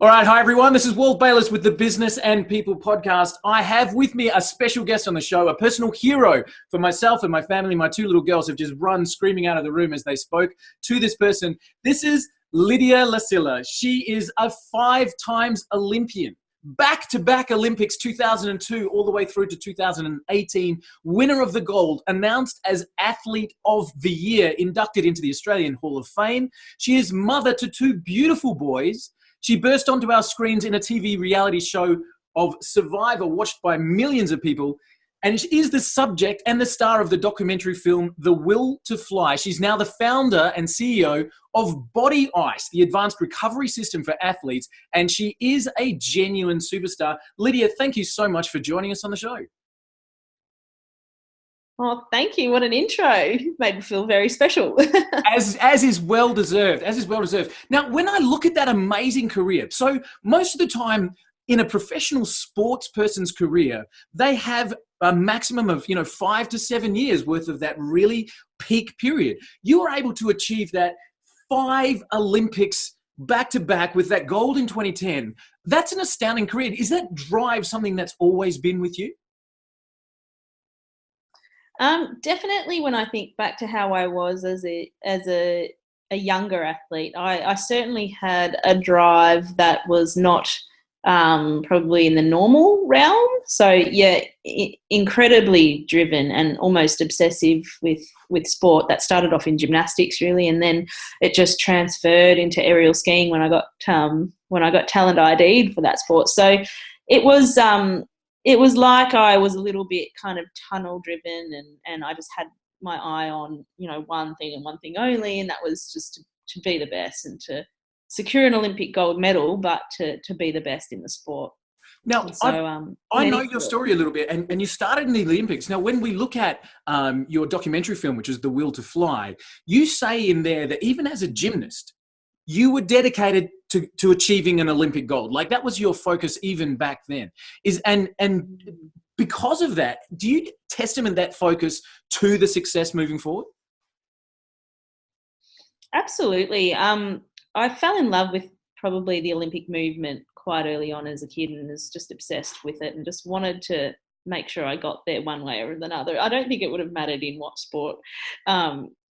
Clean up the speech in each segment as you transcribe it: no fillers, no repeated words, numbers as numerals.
All right, hi everyone. This is Walt Bayliss with the Business and People podcast. I have with me a special guest on the show, a personal hero for myself and my family. My two little girls have just run screaming out of the room as they spoke to this person. This is Lydia Lassila. She is a 5-time Olympian, back-to-back Olympics 2002 all the way through to 2018, winner of the gold, announced as Athlete of the Year, inducted into the Australian Hall of Fame. She is mother to 2 beautiful boys. She burst onto our screens in a TV reality show of Survivor, watched by millions of people, and she is the subject and the star of the documentary film The Will to Fly. She's now the founder and CEO of Body Ice, the advanced recovery system for athletes, and she is a genuine superstar. Lydia, thank you so much for joining us on the show. Oh, thank you. What an intro. Made me feel very special. As is well deserved. Now, when I look at that amazing career, so most of the time in a professional sports person's career, they have a maximum of 5 to 7 years worth of that really peak period. You were able to achieve that 5 Olympics back to back with that gold in 2010. That's an astounding career. Is that drive something that's always been with you? Definitely when I think back to how I was as a younger athlete, I certainly had a drive that was not probably in the normal realm. So yeah, incredibly driven and almost obsessive with sport. That started off in gymnastics really, and then it just transferred into aerial skiing when I got talent ID'd for that sport. So it was like I was a little bit kind of tunnel driven and I just had my eye on, one thing and one thing only, and that was just to be the best and to secure an Olympic gold medal, but to be the best in the sport. Now, so, I know your story a little bit, and you started in the Olympics. Now, when we look at your documentary film, which is The Will to Fly, you say in there that even as a gymnast, you were dedicated to achieving an Olympic gold. Like that was your focus even back then. And because of that, do you testament that focus to the success moving forward? Absolutely. I fell in love with probably the Olympic movement quite early on as a kid and was just obsessed with it and just wanted to make sure I got there one way or another. I don't think it would have mattered in what sport.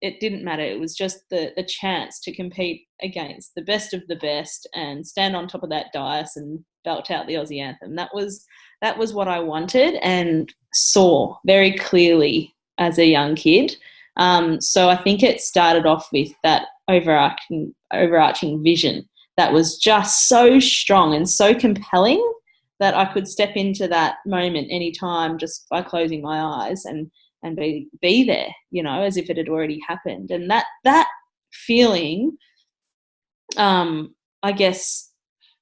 It didn't matter. It was just the chance to compete against the best of the best and stand on top of that dais and belt out the Aussie anthem. That was what I wanted and saw very clearly as a young kid. So I think it started off with that overarching vision that was just so strong and so compelling that I could step into that moment anytime just by closing my eyes and be there, as if it had already happened. And that feeling, I guess,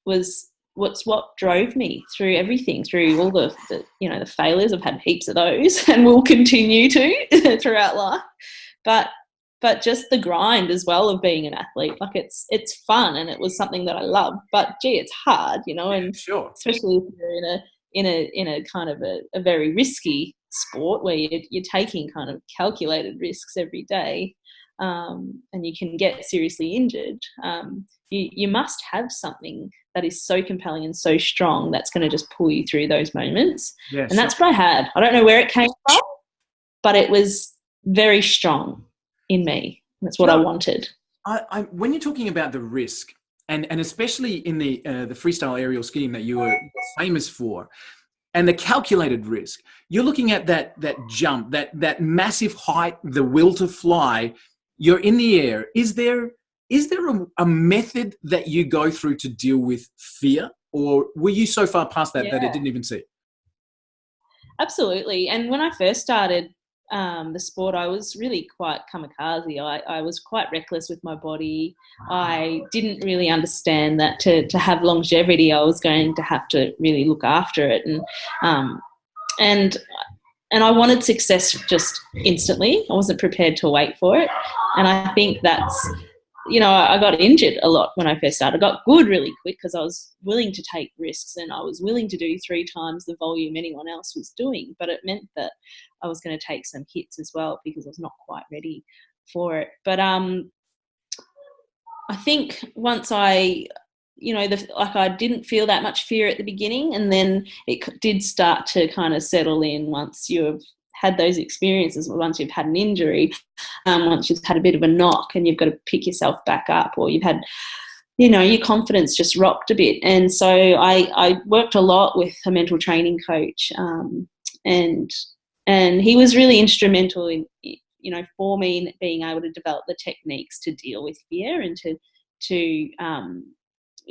was what drove me through everything, through all the failures. I've had heaps of those and will continue to throughout life. But just the grind as well of being an athlete, like it's fun and it was something that I love. But gee, it's hard, and sure, especially if you're in a kind of a very risky sport where you're taking kind of calculated risks every day, and you can get seriously injured. You must have something that is so compelling and so strong that's going to just pull you through those moments. Yeah, and that's what I had. I don't know where it came from, but it was very strong in me. That's what I wanted. When you're talking about the risk, and especially in the freestyle aerial skiing that you were famous for, and the calculated risk, you're looking at that jump, that massive height, the will to fly. You're in the air. Is there a method that you go through to deal with fear, or were you so far past that it didn't even see? Absolutely. And when I first started the sport, I was really quite kamikaze. I was quite reckless with my body. I didn't really understand that to have longevity, I was going to have to really look after it. And I wanted success just instantly. I wasn't prepared to wait for it. And I think that's, I got injured a lot when I first started. I got good really quick because I was willing to take risks and I was willing to do 3 times the volume anyone else was doing. But it meant that I was going to take some hits as well because I was not quite ready for it. But I think once I like I didn't feel that much fear at the beginning, and then it did start to kind of settle in once you've had those experiences, once you've had an injury, once you've had a bit of a knock and you've got to pick yourself back up, or you've had, your confidence just rocked a bit. And so I worked a lot with a mental training coach, and he was really instrumental in, for me in being able to develop the techniques to deal with fear and to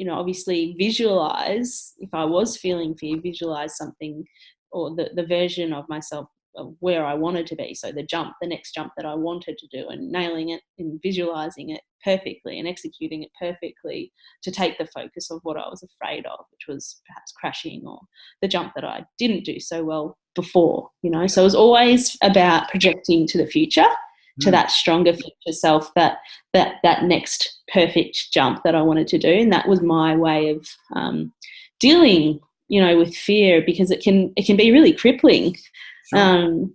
obviously visualize, if I was feeling fear, visualize something, or the version of myself of where I wanted to be. So the next jump that I wanted to do, and nailing it and visualizing it perfectly and executing it perfectly to take the focus of what I was afraid of, which was perhaps crashing, or the jump that I didn't do so well before, So it was always about projecting to the future, to that stronger future self, that next perfect jump that I wanted to do. And that was my way of dealing, with fear, because it can be really crippling. Sure.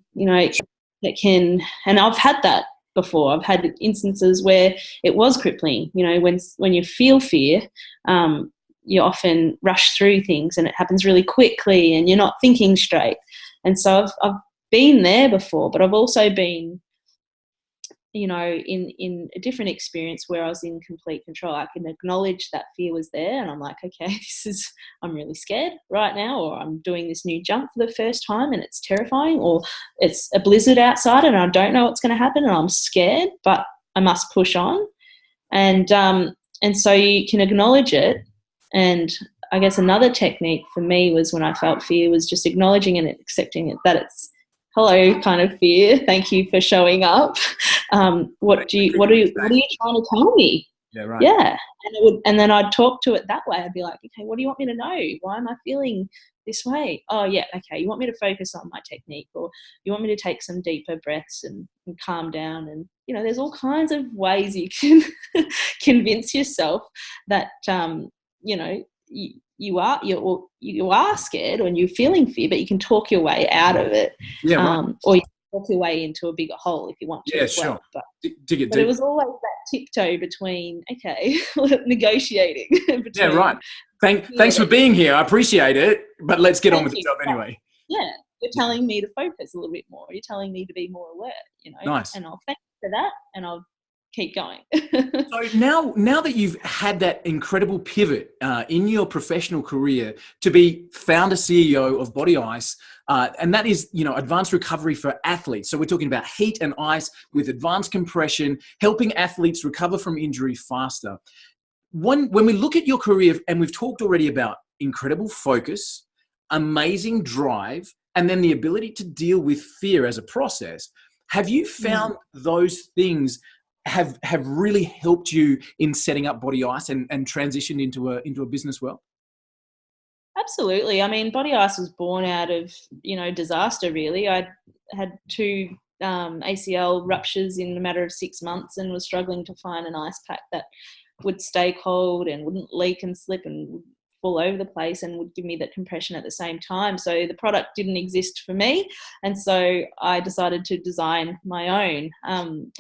It can, and I've had that before. I've had instances where it was crippling. When you feel fear, you often rush through things, and it happens really quickly, and you're not thinking straight. And so I've been there before, but I've also been, in a different experience where I was in complete control. I can acknowledge that fear was there, and I'm like, okay, I'm really scared right now, or I'm doing this new jump for the first time and it's terrifying, or it's a blizzard outside and I don't know what's going to happen and I'm scared, but I must push on. And so you can acknowledge it. And I guess another technique for me was, when I felt fear, was just acknowledging and accepting it, that it's, hello, kind of fear. Thank you for showing up. What are you trying to tell me? Yeah, right. Yeah. And then I'd talk to it that way. I'd be like, okay, what do you want me to know? Why am I feeling this way? Oh yeah, okay. You want me to focus on my technique, or you want me to take some deeper breaths and calm down? And there's all kinds of ways you can convince yourself that you are scared, or you're feeling fear, but you can talk your way out of it. Yeah, right. Or you can talk your way into a bigger hole if you want to. Yeah, as well. sure. But it was always that tiptoe between, okay, negotiating. Yeah, right. Thanks for being here. I appreciate it, but let's get on with the job anyway. Yeah, you're telling me to focus a little bit more. You're telling me to be more alert, Nice. And I'll thank you for that, and I'll keep going. So now that you've had that incredible pivot in your professional career to be founder CEO of Body Ice, and that is, advanced recovery for athletes. So we're talking about heat and ice with advanced compression, helping athletes recover from injury faster. When we look at your career, and we've talked already about incredible focus, amazing drive, and then the ability to deal with fear as a process, have you found those things have really helped you in setting up Body Ice and transitioned into a business well? Absolutely. I mean, Body Ice was born out of, disaster, really. I had 2 ACL ruptures in a matter of 6 months, and was struggling to find an ice pack that would stay cold and wouldn't leak and slip and would fall over the place and would give me that compression at the same time. So the product didn't exist for me, and so I decided to design my own.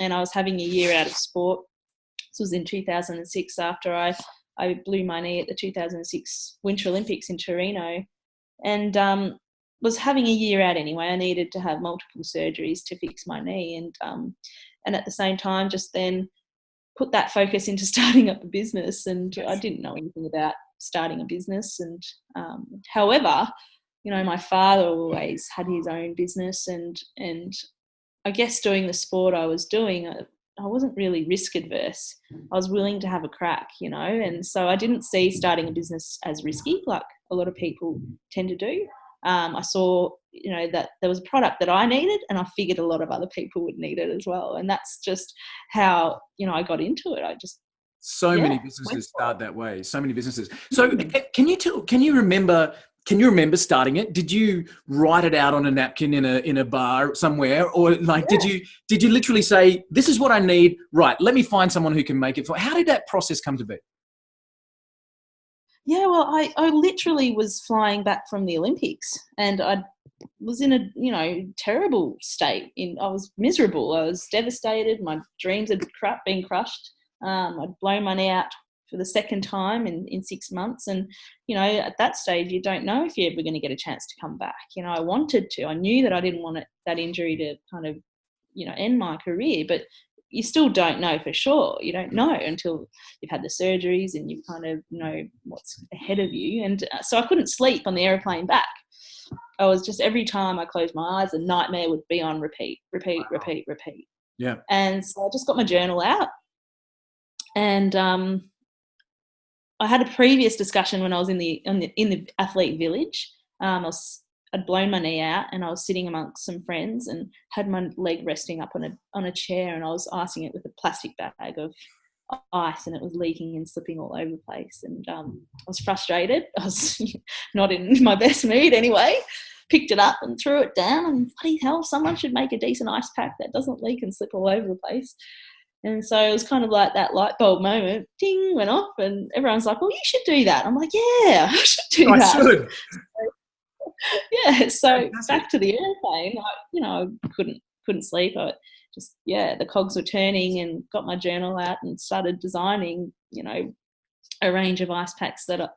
And I was having a year out of sport. This was in 2006, after I blew my knee at the 2006 Winter Olympics in Torino, and was having a year out anyway. I needed to have multiple surgeries to fix my knee, and at the same time, just then put that focus into starting up a business. And I didn't know anything about starting a business. And however, my father always had his own business, and I guess doing the sport I was doing, I wasn't really risk adverse. I was willing to have a crack, and so I didn't see starting a business as risky like a lot of people tend to do. I saw, that there was a product that I needed, and I figured a lot of other people would need it as well. And that's just how, I got into it. Many businesses start that way. So many businesses. So can you remember starting it? Did you write it out on a napkin in a bar somewhere, or did you literally say, this is what I need, right, let me find someone who can make it for? How did that process come to be? Yeah, well, I literally was flying back from the Olympics, and I was in a terrible state. I was miserable. I was devastated. My dreams had been crushed. I'd blown my knee out for the second time in 6 months. And, you know, at that stage, you don't know if you're ever going to get a chance to come back. You know, I wanted to. I knew that I didn't want that injury to kind of, you know, end my career, but you still don't know for sure. You don't know until you've had the surgeries and you kind of know what's ahead of you. And so I couldn't sleep on the airplane back. I was just, every time I closed my eyes, a nightmare would be on repeat. Yeah. And so I just got my journal out, and I had a previous discussion when I was in the athlete village. I'd blown my knee out, and I was sitting amongst some friends and had my leg resting up on a chair, and I was icing it with a plastic bag of ice, and it was leaking and slipping all over the place. And I was frustrated. I was not in my best mood anyway. Picked it up and threw it down, and bloody hell, someone should make a decent ice pack that doesn't leak and slip all over the place. And so it was kind of like that light bulb moment, ding, went off, and everyone's like, well, you should do that. I'm like, yeah, I should do that. I should. Yeah, so Fantastic. Back to the airplane, I couldn't sleep. I just, the cogs were turning, and got my journal out and started designing, you know, a range of ice packs that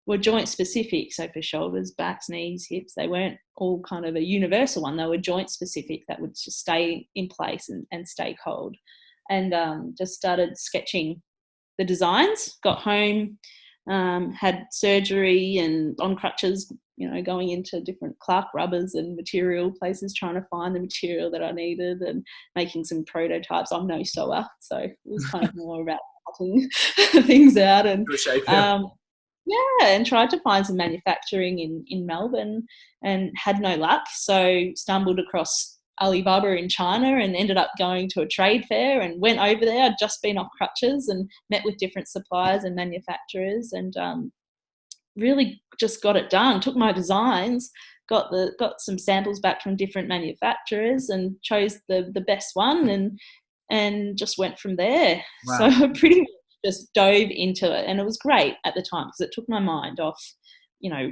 were joint specific. So for shoulders, backs, knees, hips, they weren't all kind of a universal one. They were joint specific that would just stay in place and stay cold. And just started sketching the designs. Got home, had surgery and on crutches, you know, going into different Clark rubbers and material places, trying to find the material that I needed and making some prototypes. I'm no sewer, so it was kind of more about cutting things out and and tried to find some manufacturing in Melbourne and had no luck. So stumbled across Alibaba in China and ended up going to a trade fair and went over there. I'd just been off crutches and met with different suppliers and manufacturers, and really just got it done. Took my designs, got some samples back from different manufacturers and chose the best one and just went from there. Wow. So I pretty much just dove into it, and it was great at the time because it took my mind off, you know,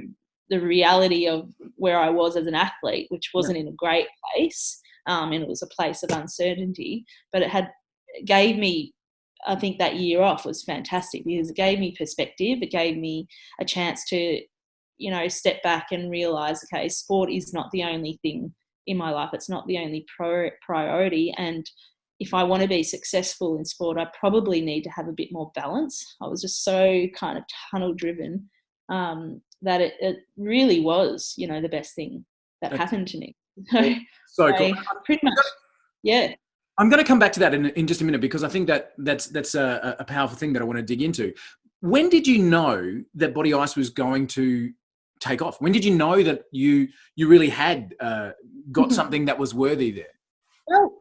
the reality of where I was as an athlete, which wasn't in a great place, and it was a place of uncertainty. But it gave me, I think that year off was fantastic because it gave me perspective. It gave me a chance to, you know, step back and realise, okay, sport is not the only thing in my life. It's not the only priority. And if I want to be successful in sport, I probably need to have a bit more balance. I was just so kind of tunnel driven that it really was, you know, the best thing that happened to me. So cool. Pretty much, yeah. I'm going to come back to that in just a minute because I think that's a powerful thing that I want to dig into. When did you know that Body Ice was going to take off? When did you know that you really had got something that was worthy there? Well,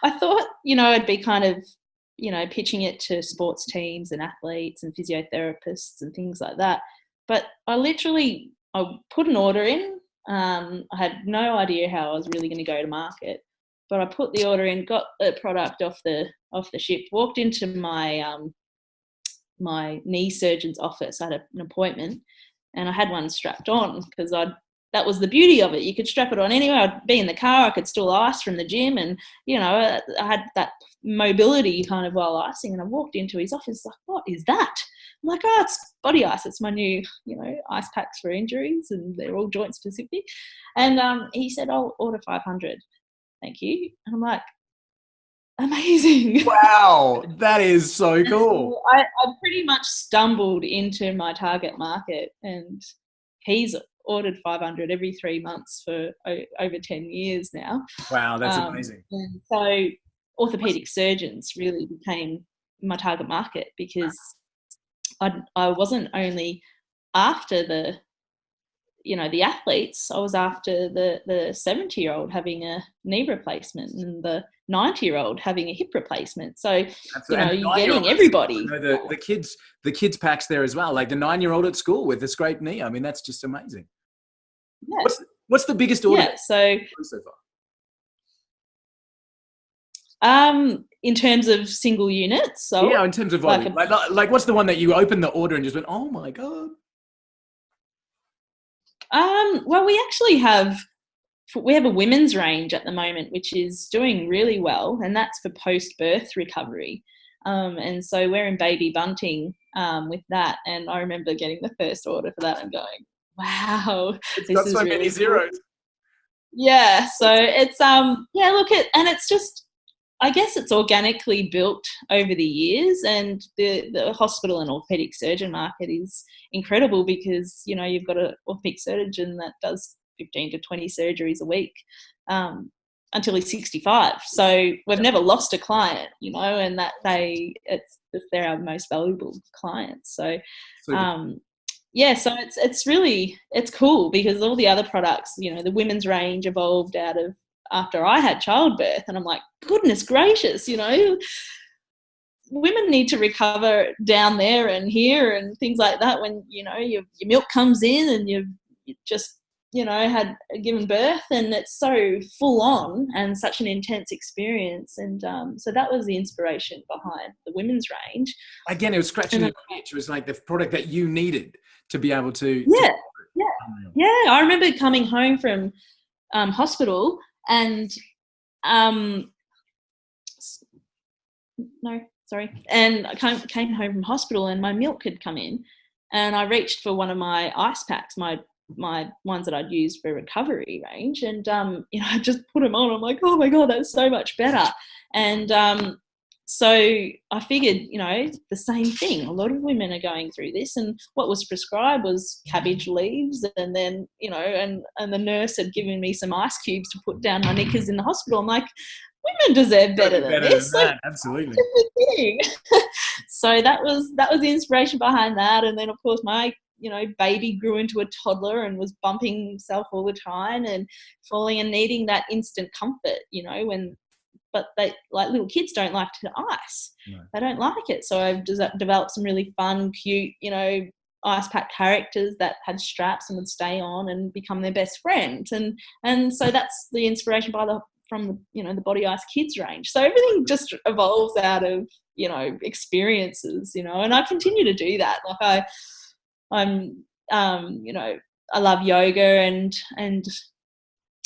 I thought, you know, I'd be kind of, you know, pitching it to sports teams and athletes and physiotherapists and things like that. But I put an order in. I had no idea how I was really going to go to market, but I put the order in, got the product off the ship, walked into my my knee surgeon's office. I had an appointment, and I had one strapped on because that was the beauty of it. You could strap it on anywhere. I'd be in the car. I could still ice from the gym. And, you know, I had that mobility kind of while icing. And I walked into his office like, what is that? I'm like, oh, it's Body Ice. It's my new, you know, ice packs for injuries, and they're all joint specific. And he said, I'll order 500. Thank you. And I'm like, amazing. Wow, that is so cool. So I pretty much stumbled into my target market, and he's ordered 500 every 3 months for over 10 years now. Wow, that's amazing. And so orthopedic surgeons really became my target market because I wasn't only after the athletes. I was after the 70-year-old having a knee replacement and the 90-year-old having a hip replacement. So, you know, you're getting everybody. You know, the kids packs there as well, like the 9-year-old at school with a scraped knee. I mean, that's just amazing. Yeah. What's the biggest order so far? In terms of single units. So yeah, in terms of volume. Like what's the one that you opened the order and just went, oh my God? Well, we actually have a women's range at the moment, which is doing really well, and that's for post-birth recovery. And so we're in baby bunting with that. And I remember getting the first order for that and going, wow, It's this got is so really many cool. zeros. Yeah, so it's and it's just, I guess it's organically built over the years, and the hospital and orthopedic surgeon market is incredible because, you know, you've got an orthopedic surgeon that does 15 to 20 surgeries a week until he's 65. So we've never lost a client, you know, and they're our most valuable clients. So yeah, so it's really, it's cool because all the other products, you know, the women's range evolved out of after I had childbirth, and I'm like, goodness gracious, you know, women need to recover down there and here and things like that when, you know, your milk comes in and you just, you know, had given birth, and it's so full on and such an intense experience. And so that was the inspiration behind the women's range. Again, it was scratching your itch. It was like the product that you needed to be able to. Yeah. I remember coming home from hospital and and I came home from hospital and my milk had come in, and I reached for one of my ice packs, my ones that I'd used for recovery range, and you know, I just put them on. I'm like, oh my god, that's so much better. And so I figured, you know, the same thing. A lot of women are going through this, and what was prescribed was cabbage leaves, and then, you know, and the nurse had given me some ice cubes to put down my knickers in the hospital. I'm like, women deserve better than this. Like, absolutely. So that was the inspiration behind that. And then, of course, my, you know, baby grew into a toddler and was bumping himself all the time and falling and needing that instant comfort, you know, but they, like, little kids don't like to ice. No. They don't like it. So I've developed some really fun, cute, you know, ice pack characters that had straps and would stay on and become their best friends. And so that's the inspiration from the, you know, the Body Ice Kids range. So everything just evolves out of, you know, experiences, you know, and I continue to do that. Like I'm you know, I love yoga, and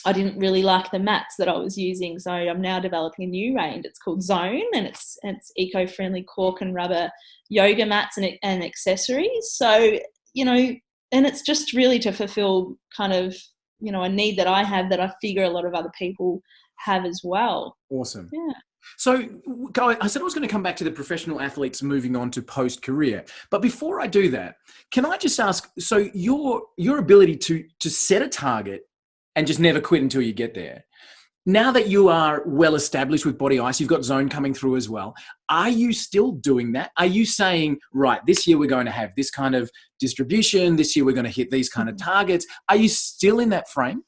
I didn't really like the mats that I was using, so I'm now developing a new range. It's called Zone, and it's eco-friendly cork and rubber yoga mats and accessories. So, you know, and it's just really to fulfill kind of, you know, a need that I have that I figure a lot of other people have as well. Awesome. Yeah. So I said I was going to come back to the professional athletes moving on to post-career. But before I do that, can I just ask, so your ability to set a target and just never quit until you get there, now that you are well established with Body Ice, you've got Zone coming through as well, are you still doing that? Are you saying, right, this year we're going to have this kind of distribution, this year we're going to hit these kind of targets? Are you still in that frame?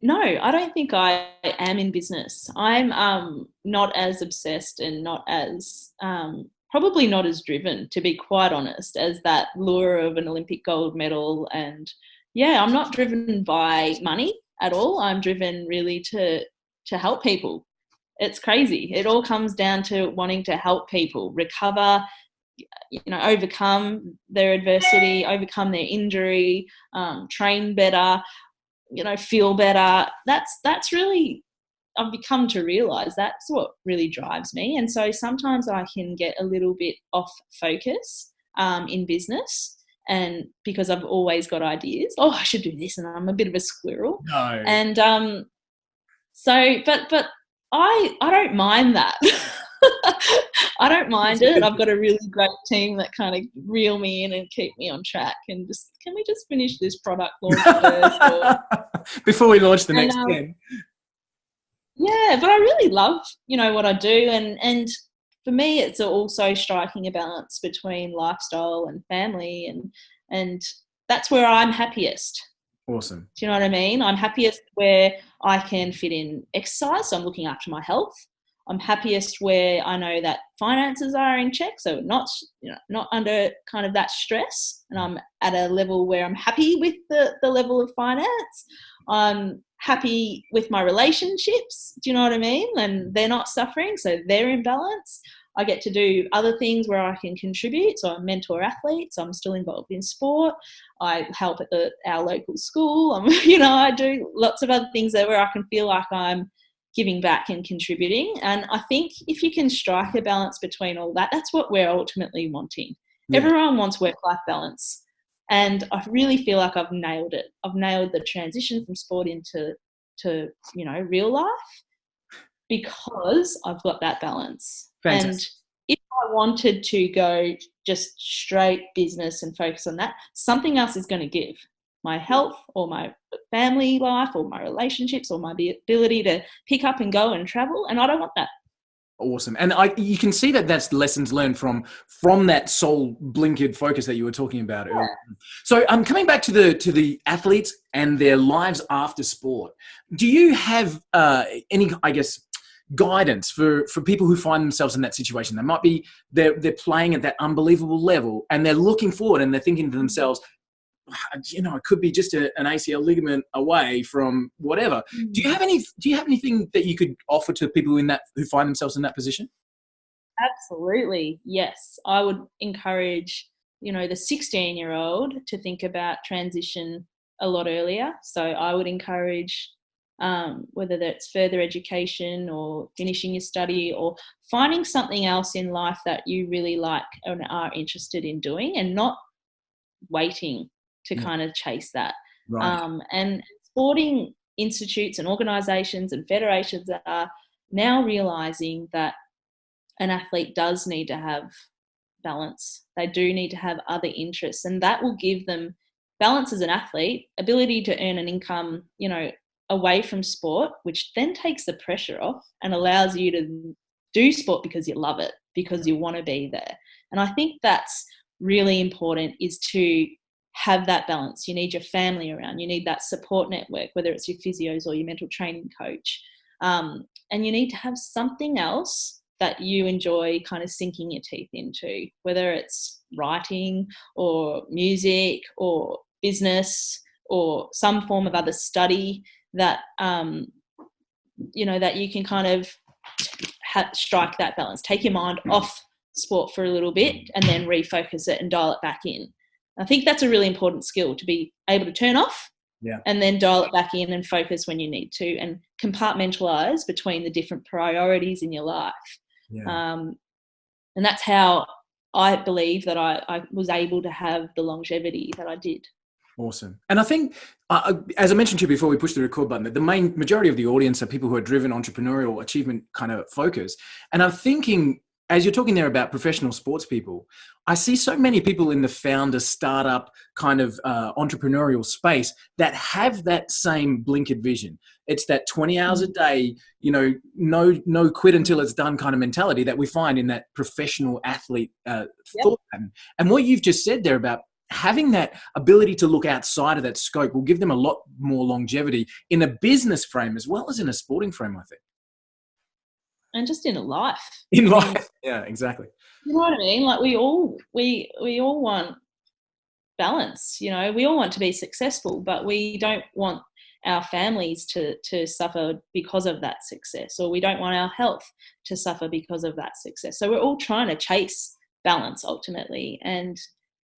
No, I don't think I am in business. I'm not as obsessed and not as probably not as driven, to be quite honest, as that lure of an Olympic gold medal. And yeah, I'm not driven by money at all. I'm driven really to help people. It's crazy. It all comes down to wanting to help people recover, you know, overcome their adversity, overcome their injury, train better, you know, feel better. That's really, I've become to realise that's what really drives me. And so sometimes I can get a little bit off focus in business, and because I've always got ideas, oh, I should do this, and I'm a bit of a squirrel. No. And so but I don't mind that. I don't mind it. I've got a really great team that kind of reel me in and keep me on track, and just, can we just finish this product launch first? Before we launch the next 10. Yeah, but I really love, you know, what I do, and for me it's also striking a balance between lifestyle and family, and that's where I'm happiest. Awesome. Do you know what I mean? I'm happiest where I can fit in exercise, so I'm looking after my health. I'm happiest where I know that finances are in check, so not under kind of that stress, and I'm at a level where I'm happy with the level of finance. I'm happy with my relationships, do you know what I mean? And they're not suffering, so they're in balance. I get to do other things where I can contribute, so I mentor athletes. I'm still involved in sport. I help at our local school. You know, I do lots of other things where I can feel like I'm giving back and contributing. And I think if you can strike a balance between all that, that's what we're ultimately wanting. Yeah. Everyone wants work-life balance. And I really feel like I've nailed it. I've nailed the transition from sport into real life, because I've got that balance. Fantastic. And if I wanted to go just straight business and focus on that, something else is going to give. My health or my family life or my relationships or my ability to pick up and go and travel, and I don't want that. Awesome. And you can see that that's lessons learned from that soul blinkered focus that you were talking about earlier. So I'm coming back to the athletes and their lives after sport. Do you have any, I guess, guidance for people who find themselves in that situation? They might be, they're playing at that unbelievable level and they're looking forward and they're thinking to themselves, it could be just an ACL ligament away from whatever. Do you have anything that you could offer to people who find themselves in that position? Absolutely. Yes. I would encourage, the 16-year-old to think about transition a lot earlier. So I would encourage, whether that's further education or finishing your study or finding something else in life that you really like and are interested in doing, and not waiting to kind of chase that. Right. And sporting institutes and organisations and federations are now realising that an athlete does need to have balance. They do need to have other interests, and that will give them balance as an athlete, ability to earn an income, away from sport, which then takes the pressure off and allows you to do sport because you love it, because you want to be there. And I think that's really important, is to have that balance. You need your family around. You need that support network, whether it's your physios or your mental training coach. And you need to have something else that you enjoy kind of sinking your teeth into, whether it's writing or music or business or some form of other study that, that you can kind of strike that balance. Take your mind off sport for a little bit and then refocus it and dial it back in. I think that's a really important skill, to be able to turn off and then dial it back in and focus when you need to, and compartmentalize between the different priorities in your life. Yeah. And that's how I believe that I was able to have the longevity that I did. Awesome. And I think, as I mentioned to you before we pushed the record button, that the majority of the audience are people who are driven, entrepreneurial, achievement kind of focus. And I'm thinking, as you're talking there about professional sports people, I see so many people in the founder startup kind of entrepreneurial space that have that same blinkered vision. It's that 20 hours a day, no quit until it's done kind of mentality that we find in that professional athlete thought pattern. And what you've just said there about having that ability to look outside of that scope will give them a lot more longevity in a business frame as well as in a sporting frame, I think. And just in a life. In life, yeah, exactly. You know what I mean? Like we all want balance. We all want to be successful, but we don't want our families to suffer because of that success, or we don't want our health to suffer because of that success. So we're all trying to chase balance ultimately. And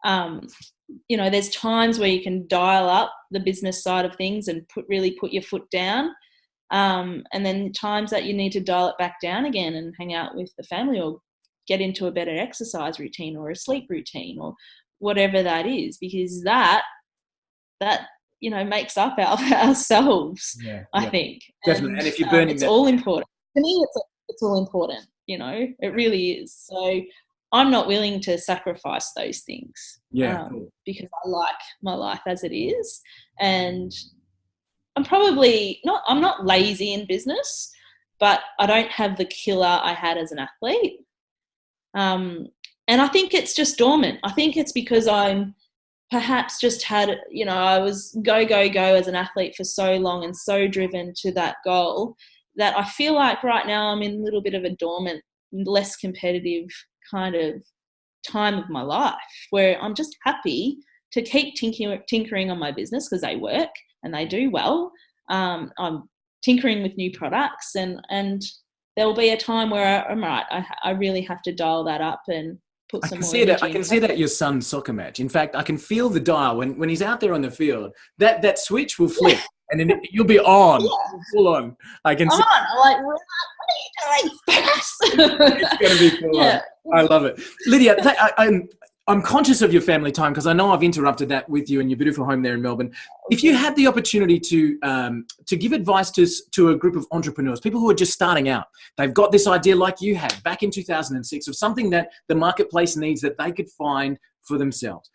there's times where you can dial up the business side of things and really put your foot down. And then times that you need to dial it back down again and hang out with the family, or get into a better exercise routine or a sleep routine or whatever that is, because that makes up ourselves. I think definitely. And if you're burning, it's all important to me. It's all important. It really is. So I'm not willing to sacrifice those things. Because I like my life as it is, and I'm not lazy in business, but I don't have the killer I had as an athlete. And I think it's just dormant. I think it's because I'm perhaps just had, I was go as an athlete for so long and so driven to that goal that I feel like right now I'm in a little bit of a dormant, less competitive kind of time of my life, where I'm just happy to keep tinkering on my business because they work and they do well. I'm tinkering with new products, and there will be a time where I'm right. I really have to dial that up and put some more energy. I can see that at your son's soccer match. In fact, I can feel the dial when he's out there on the field. That switch will flip. And then you'll be on, Yeah. full on. I can see. I'm like, what are you doing? It's going to be full on. I love it. Lydia, I'm conscious of your family time because I know I've interrupted that with you and your beautiful home there in Melbourne. If you had the opportunity to give advice to a group of entrepreneurs, people who are just starting out, they've got this idea like you had back in 2006 of something that the marketplace needs that they could find for themselves.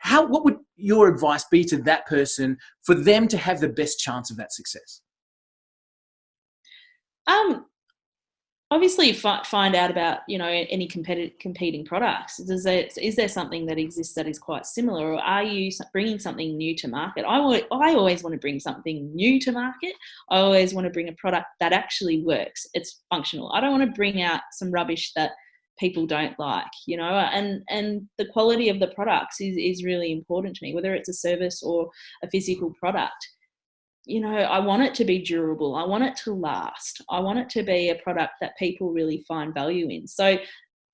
What would your advice be to that person for them to have the best chance of that success? Obviously find out about, any competing products. Is there something that exists that is quite similar, or are you bringing something new to market? I always want to bring something new to market. I always want to bring a product that actually works. It's functional. I don't want to bring out some rubbish that people don't like, and the quality of the products is really important to me, whether it's a service or a physical product. I want it to be durable. I want it to last. I want it to be a product that people really find value in. So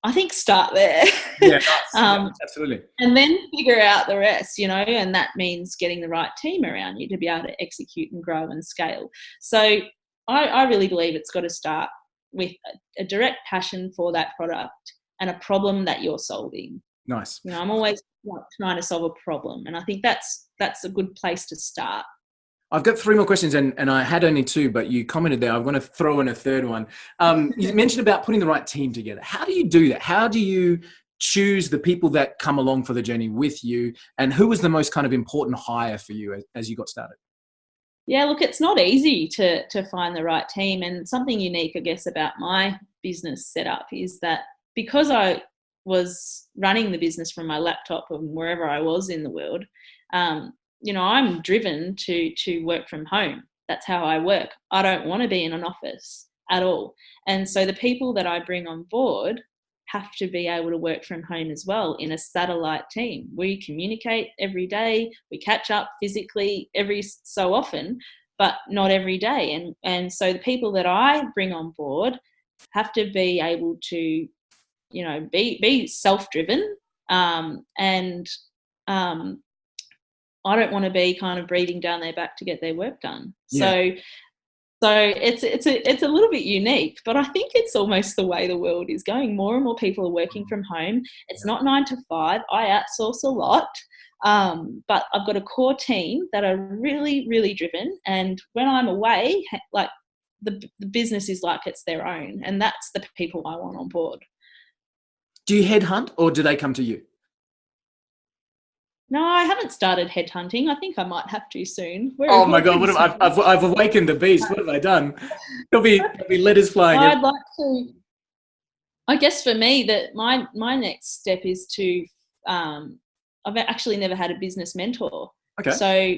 I think start there. Yeah, absolutely. And then figure out the rest, and that means getting the right team around you to be able to execute and grow and scale. So I really believe it's got to start with a direct passion for that product and a problem that you're solving. Nice. I'm always trying to solve a problem. And I think that's a good place to start. I've got 3 more questions and I had only 2, but you commented there. I'm going to throw in a third one. You mentioned about putting the right team together. How do you do that? How do you choose the people that come along for the journey with you? And who was the most kind of important hire for you as you got started? Yeah, look, it's not easy to find the right team. And something unique, I guess, about my business setup is that because I was running the business from my laptop and wherever I was in the world, I'm driven to work from home. That's how I work. I don't want to be in an office at all. And so the people that I bring on board have to be able to work from home as well in a satellite team. We communicate every day. We catch up physically every so often, but not every day. And so the people that I bring on board have to be able to, be self-driven, and I don't want to be kind of breathing down their back to get their work done. Yeah. So it's a little bit unique, but I think it's almost the way the world is going. More and more people are working from home. It's not 9 to 5. I outsource a lot, but I've got a core team that are really, really driven. And when I'm away, like the business is like it's their own, and that's the people I want on board. Do you headhunt or do they come to you? No, I haven't started headhunting. I think I might have to soon. Oh my God! I've awakened the beast. What have I done? There'll be letters flying. I'd like to. I guess for me, that my next step is to. I've actually never had a business mentor. Okay. So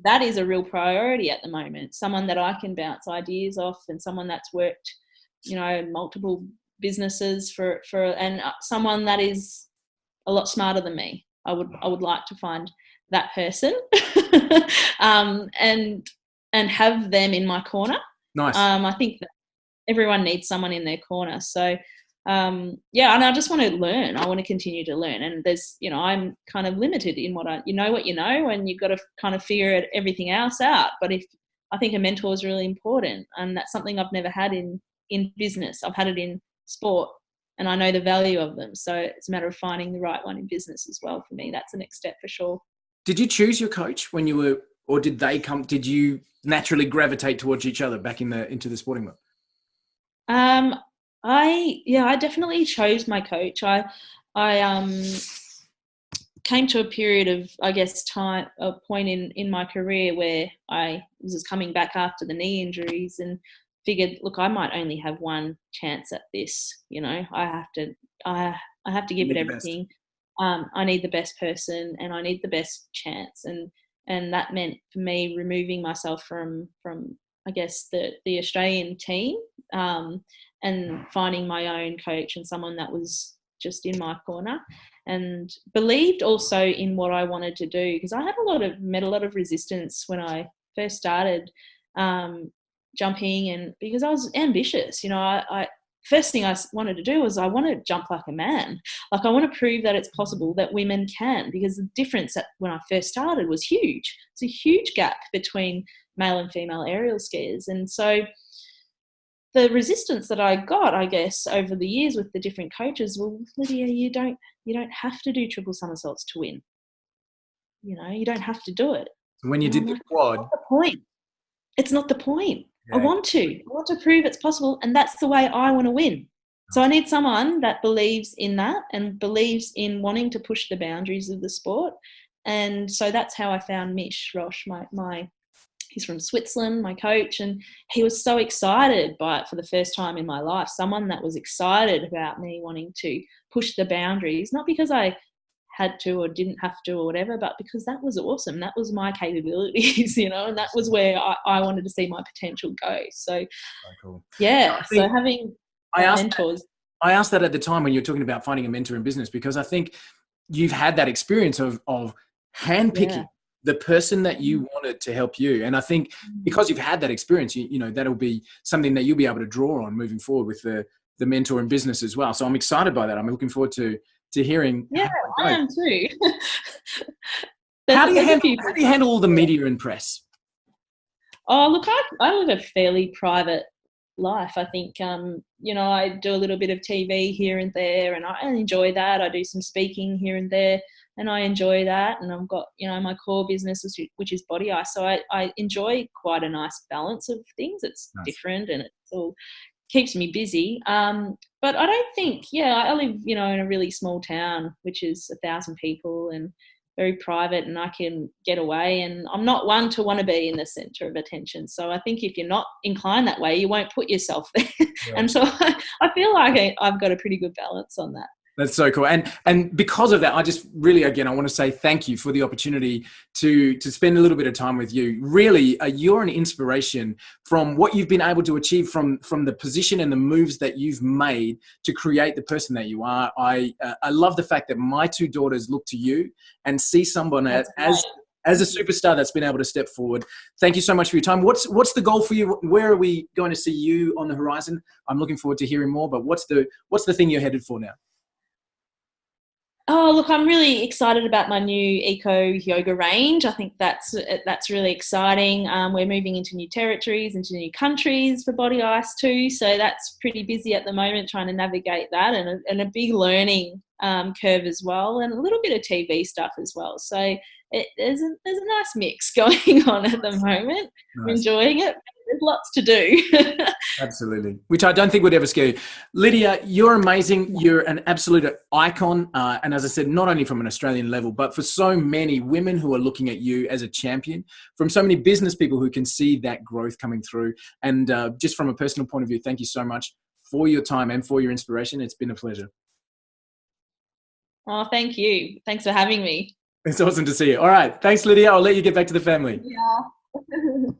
that is a real priority at the moment. Someone that I can bounce ideas off, and someone that's worked, multiple businesses for and someone that is a lot smarter than me. I would like to find that person and have them in my corner. Nice. I think that everyone needs someone in their corner. So and I just want to learn. I want to continue to learn. And there's, I'm kind of limited in what and you've got to kind of figure everything else out. But I think a mentor is really important, and that's something I've never had in business. I've had it in sport, and I know the value of them. So it's a matter of finding the right one in business as well. For me, that's the next step for sure. Did you choose your coach when you were, or did they come? Did you naturally gravitate towards each other back into the sporting world? I definitely chose my coach. I came to a period of, I guess, a point in my career where I was coming back after the knee injuries and figured, look, I might only have one chance at this. I have to give it everything. I need the best person, and I need the best chance. And that meant for me removing myself from I guess the Australian team, and finding my own coach and someone that was just in my corner and believed also in what I wanted to do, because I had met a lot of resistance when I first started jumping, and because I was ambitious. I first thing I wanted to do was I want to jump like a man. Like, I want to prove that it's possible that women can, because the difference when I first started was huge. It's a huge gap between male and female aerial skiers. And so the resistance that I got, I guess, over the years with the different coaches, well, Lydia, you don't have to do triple somersaults to win. You know, you don't have to do it. When you did the quad, what's the point? It's not the point. Yeah. I want to prove it's possible, and that's the way I want to win. So I need someone that believes in that and believes in wanting to push the boundaries of the sport. And so that's how I found Mish Roche, he's from Switzerland, my coach, and he was so excited by it for the first time in my life. Someone that was excited about me wanting to push the boundaries, not because I had to or didn't have to or whatever, but because that was awesome. That was my capabilities, you know, and that was where I wanted to see my potential go. So, cool. Yeah, so having mentors. I asked that at the time when you were talking about finding a mentor in business, because I think you've had that experience of handpicking the person that you wanted to help you. And I think because you've had that experience, you know, that'll be something that you'll be able to draw on moving forward with the mentor in business as well. So I'm excited by that. I'm looking forward to hearing. Yeah, I am too. How do you handle all the media and press? Oh, look, I live a fairly private life. I think, you know, I do a little bit of TV here and there, and I enjoy that. I do some speaking here and there, and I enjoy that. And I've got, you know, my core business, which is Body Ice. So I enjoy quite a nice balance of things. It's different, and it's all keeps me busy. But I don't think, I live, you know, in a really small town, which is 1,000 people and very private, and I can get away, and I'm not one to want to be in the center of attention. So I think if you're not inclined that way, you won't put yourself there. Yeah. And so I feel like I've got a pretty good balance on that. That's so cool. And because of that, I just really, again, I want to say thank you for the opportunity to spend a little bit of time with you. Really, you're an inspiration from what you've been able to achieve from the position and the moves that you've made to create the person that you are. I love the fact that my two daughters look to you and see someone as a superstar that's been able to step forward. Thank you so much for your time. What's the goal for you? Where are we going to see you on the horizon? I'm looking forward to hearing more, but what's the thing you're headed for now? Oh, look, I'm really excited about my new eco yoga range. I think that's really exciting. We're moving into new territories, into new countries for Body Ice too. So that's pretty busy at the moment, trying to navigate that, and a big learning curve as well, and a little bit of TV stuff as well. So there's a nice mix going on at the moment. Nice. I'm enjoying it. There's lots to do. Absolutely. Which I don't think would ever scare you. Lydia, you're amazing. You're an absolute icon. And as I said, not only from an Australian level, but for so many women who are looking at you as a champion, from so many business people who can see that growth coming through. And just from a personal point of view, thank you so much for your time and for your inspiration. It's been a pleasure. Oh, thank you. Thanks for having me. It's awesome to see you. All right. Thanks, Lydia. I'll let you get back to the family. Yeah.